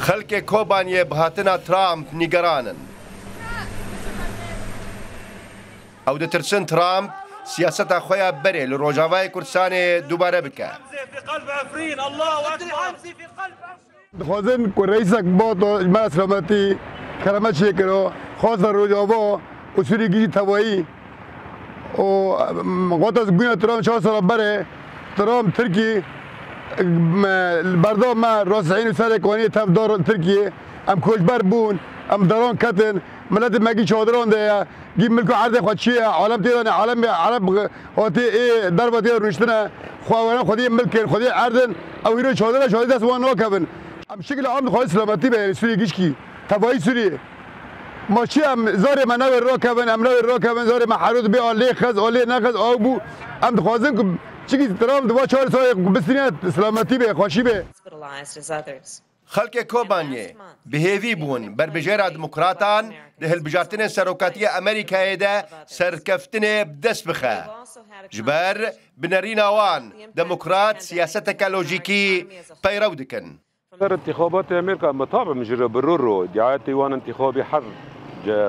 خەڵکێ کۆبانیە بهاتنە ترامپ نیگەرانن. ئەو دەترسن ترامپ سیاسەتا خۆیان بەرێ لە ڕۆژاوای کوردستانê دووبارە بکە. دخوازن که رئیسک با تو من سلامتی کرامت شکر خواست روجاوا و سوری گیجی توایی و وقت از گوینه ترام 4 سال بره ترام ترکی بردام ما راسعین و سر کوانی تفدار ترکیه ام کوچبر بون ام دران کتن ملت مگی چادران ده گیم ملک عرض خود چیه عالم تیران عالم عرب هاتی ای در باتی روشتنه خواهان خودی ملکن خودی عرضن او هیرو چادر شادی دست وان ناکبن ام شکل عام خواهی سلامتی به سوری گیشکی تبایی سوری ماشی ام زار من نور راکبن ام نور راکبن زار من حرود بی آلی خز آلی نخز آو بو ام دخوازن که چیزی ترام دو 4 سال بسنیت سلامتی به خوشی به خەڵکێ کۆبانیێ بهێوی بوون بربژێرا دموکراتان لە هەڵبژارتنê سەرۆکاتیە ئەمریکایەدا سەرکەفتنێ بدەست بخە ji ber binêrîna wan demokrat siyaseteka lojîkî peyrew dikin. انتخابات امريكا مطابع مجرى برورو دعايتي وان انتخابي حر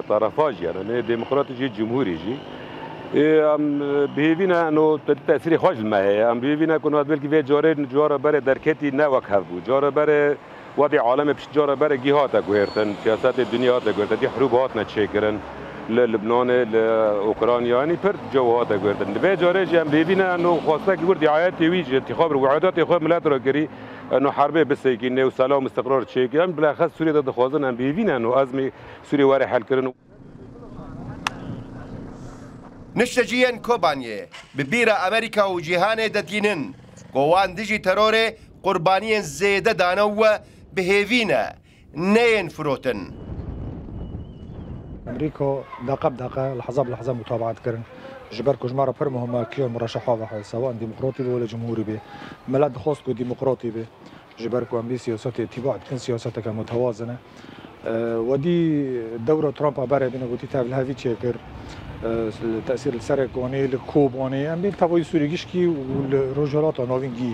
طرفاج يعني ديمقراطي جي جمهوري جي بهيفينا انه تاثير خوش ما هي ام بهيفينا كنا بلكي في جوره بره دركتي ناوك هفو جوره بره وضع عالم بش جوره بره جهات غيرتن سياسات الدنيا هات غيرتن دي حروب هات نتشكرن للبنان لاوكرانيا يعني بر جوهات غيرتن في جوره جي ام بهيفينا انه خاصه كبر دعاياتي ويجي انتخاب وعدات اخوان ملات روكري انه حربه بسيكينه وسلام واستقرار تشيكي ام بالاخص سوريا ضد خوازن ام بهيفينا انه ازمه سوريا واري حل كرن نشتجيا كوبانية ببيرة أمريكا وجيهاني ددينن قوان ديجي تروري قربانيا زيادة دانو بهيفينا نين فروتن أمريكا دقة بدقة لحظة بلحظة متابعة كرن جبركو جمارة برمهم كيو مرشحة سواء ديمقراطي ولا جمهوري به ملاد خاصكو ديمقراطي به جبركو أمريكا سياسات اتباع تكون سياساتك متوازنة ودي دورة ترامب عبارة بين قلتي تابل هافي تشيكر التأثير السرقاني الكوباني ام بين تبعي سوريجيشكي والرجالات نوفينجي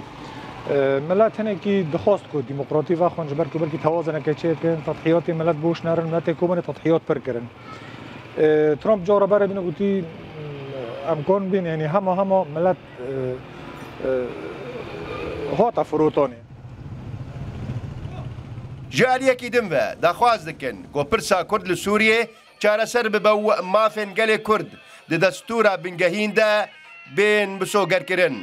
ملات هنا كي دخواست كو ديمقراطي واخون جبركو بلكي توازن كتشيكن تضحيات ملات بوش نارن ملات كوباني تضحيات بركرن ترامب جارة بره بين قلتي امكان بين يعني هما ملات هات فروتاني جاريكي دمبا داخواز دكن كو برسا كرد لسوريا چارەسەر ببە و مافێن گەلێ کورد لە دەستوورە بنگەهیندا بێن بسۆگەرکردن.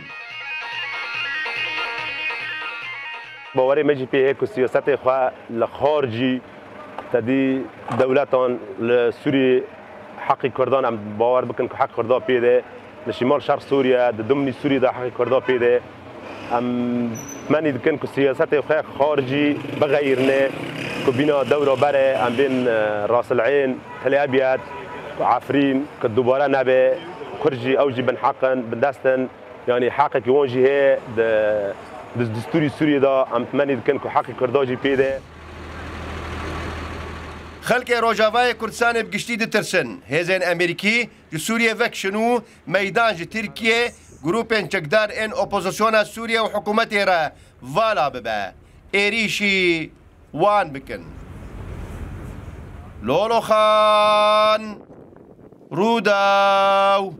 باوەڕێ مەجی پێ هەیە و سیاسەتێ خوا لە خارجی تەدی دەولەتان لە سووری حەقی کوردان ئەم باوەڕ بکەن کە حەق کوردا پێدێ لە شیمال شەرق سووریا لە دمنی سووریدا حەقی کوردا پێدێ ئەم مەنی دکەن کە سیاسەتێ خوا خارجی بغەیرنێ كبينا دورة برا ام بين راس العين تل ابيض عفرين كدوباره نبي كرجي اوجي بن حقن بدستن يعني حقك يونجي هي دستوري سوريا دا ام تمني كان حقي كرداجي بيده خلق روجاوای کردستان بگشتی دترسن هزین امریکی سوریه وکشنو میدان ترکیه گروپن چکدار ان اپوزیسیون سوریه و حکومت را والا ببه ایریشی وان بكن لولو خان روداو